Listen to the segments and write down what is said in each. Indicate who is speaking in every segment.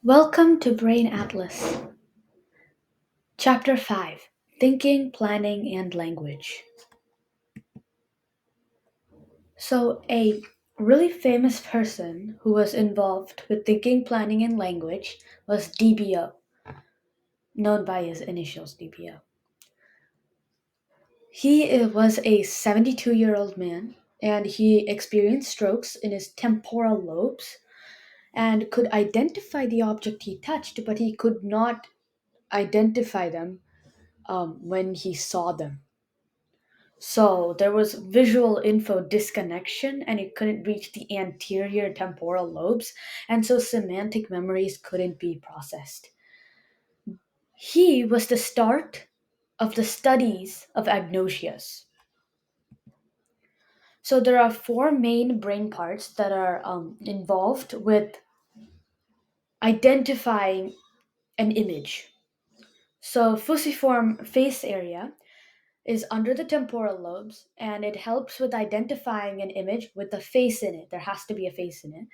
Speaker 1: Welcome to Brain Atlas, Chapter 5, Thinking, Planning, and Language. A really famous person who was involved with thinking, planning, and language was D.B.O., known by his initials D.B.O. He was a 72-year-old man, and he experienced strokes in his temporal lobes and could identify the object he touched, but he could not identify them when he saw them. So there was visual info disconnection and it couldn't reach the anterior temporal lobes, and so semantic memories couldn't be processed. He was the start of the studies of agnosias. So there are four main brain parts that are involved with identifying an image. So fusiform face area is under the temporal lobes and it helps with identifying an image with a face in it. There has to be a face in it.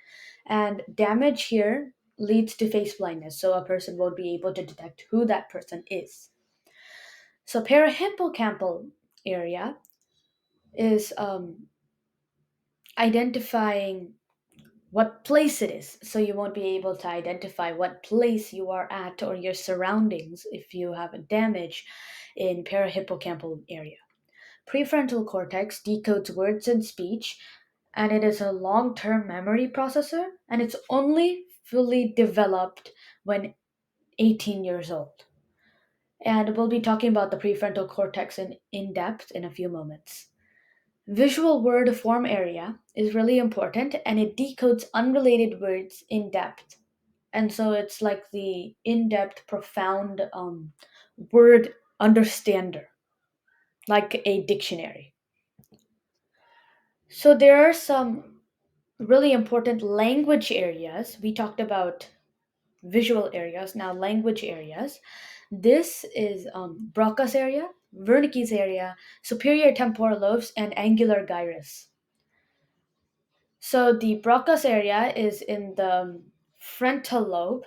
Speaker 1: And damage here leads to face blindness, so a person won't be able to detect who that person is. So parahippocampal area is identifying what place it is. So you won't be able to identify what place you are at or your surroundings if you have a damage in parahippocampal area. Prefrontal cortex decodes words and speech, and it is a long term memory processor, and it's only fully developed when 18 years old. And we'll be talking about the prefrontal cortex in depth in a few moments. Visual word form area is really important, and it decodes unrelated words in depth. And so it's like the in depth, profound word understander, like a dictionary. So there are some really important language areas. We talked about visual areas, now language areas. This is Broca's area, Wernicke's area, superior temporal lobes, and angular gyrus. So the Broca's area is in the frontal lobe,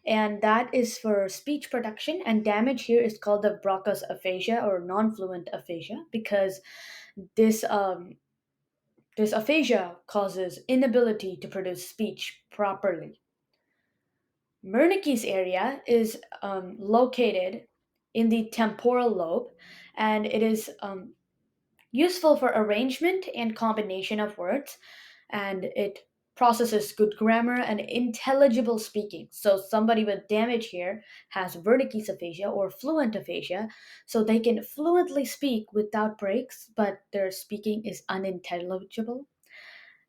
Speaker 1: and that is for speech production. And damage here is called the Broca's aphasia or non-fluent aphasia because this this aphasia causes inability to produce speech properly. Wernicke's area is located in the temporal lobe, and it is useful for arrangement and combination of words, and it processes good grammar and intelligible speaking. So somebody with damage here has Wernicke's aphasia or fluent aphasia, so they can fluently speak without breaks, but their speaking is unintelligible.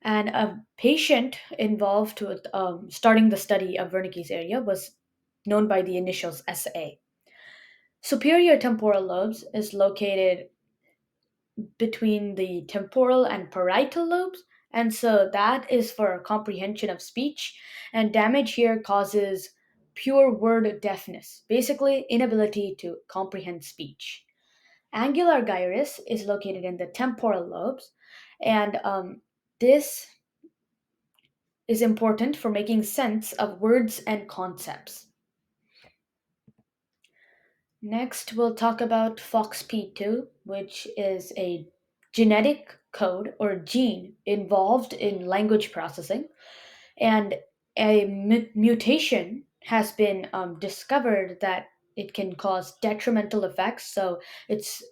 Speaker 1: And a patient involved with starting the study of Wernicke's area was known by the initials SA. Superior temporal lobes is located between the temporal and parietal lobes, and so that is for comprehension of speech. And damage here causes pure word deafness, basically inability to comprehend speech. Angular gyrus is located in the temporal lobes, and this is important for making sense of words and concepts. Next, we'll talk about FOXP2, which is a genetic code or gene involved in language processing. And a mutation has been discovered that it can cause detrimental effects. So, it's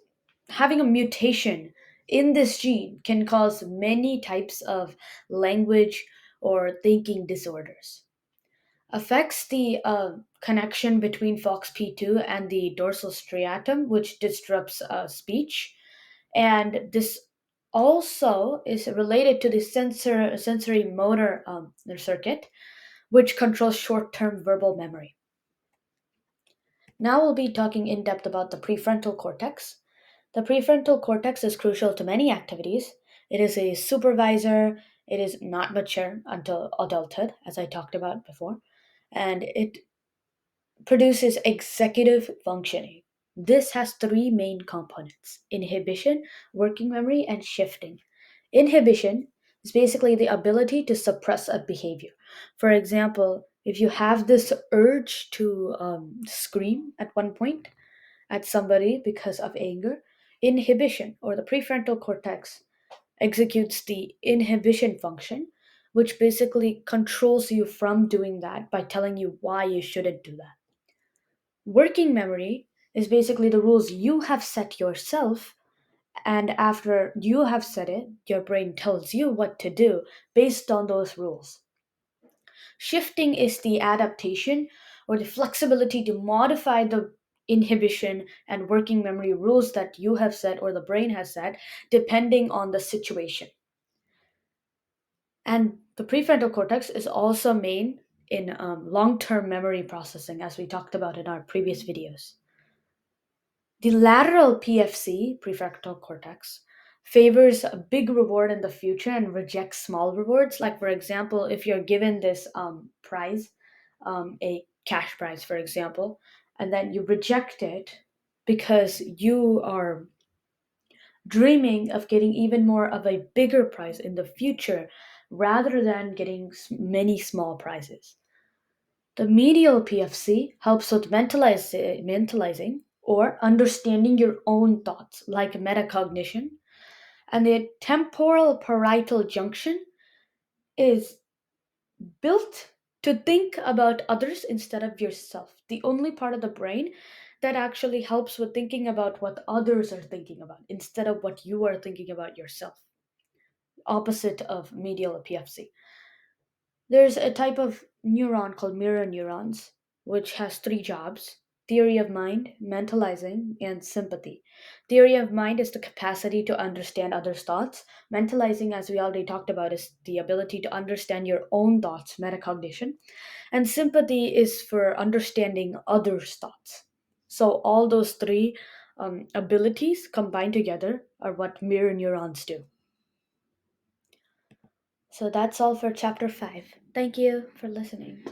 Speaker 1: having a mutation in this gene can cause many types of language or thinking disorders. Affects the connection between FOXP2 and the dorsal striatum, which disrupts speech. And this also is related to the sensory motor circuit, which controls short term verbal memory. Now we'll be talking in depth about the prefrontal cortex. The prefrontal cortex is crucial to many activities. It is a supervisor, it is not mature until adulthood, as I talked about before, and it produces executive functioning. This has three main components: inhibition, working memory, and shifting. Inhibition is basically the ability to suppress a behavior. For example, If you have this urge to scream at one point at somebody because of anger, inhibition or the prefrontal cortex executes the inhibition function, which basically controls you from doing that by telling you why you shouldn't do that. Working memory is basically the rules you have set yourself, and after you have set it, your brain tells you what to do based on those rules. Shifting is the adaptation or the flexibility to modify the inhibition and working memory rules that you have set or the brain has set depending on the situation. And the prefrontal cortex is also main in long term memory processing, as we talked about in our previous videos. The lateral PFC, prefrontal cortex, favors a big reward in the future and rejects small rewards. Like, for example, if you're given this prize, a cash prize, for example, and then you reject it because you are dreaming of getting even more of a bigger prize in the future rather than getting many small prizes. The medial PFC helps with mentalizing or understanding your own thoughts, like metacognition. And the temporal parietal junction is built to think about others instead of yourself. The only part of the brain that actually helps with thinking about what others are thinking about instead of what you are thinking about yourself. Opposite of medial PFC. There's a type of neuron called mirror neurons, which has three jobs: theory of mind, mentalizing, and sympathy. Theory of mind is the capacity to understand others' thoughts. Mentalizing, as we already talked about, is the ability to understand your own thoughts, metacognition. And sympathy is for understanding others' thoughts. So, all those three abilities combined together are what mirror neurons do. So, that's all for chapter 5. Thank you for listening.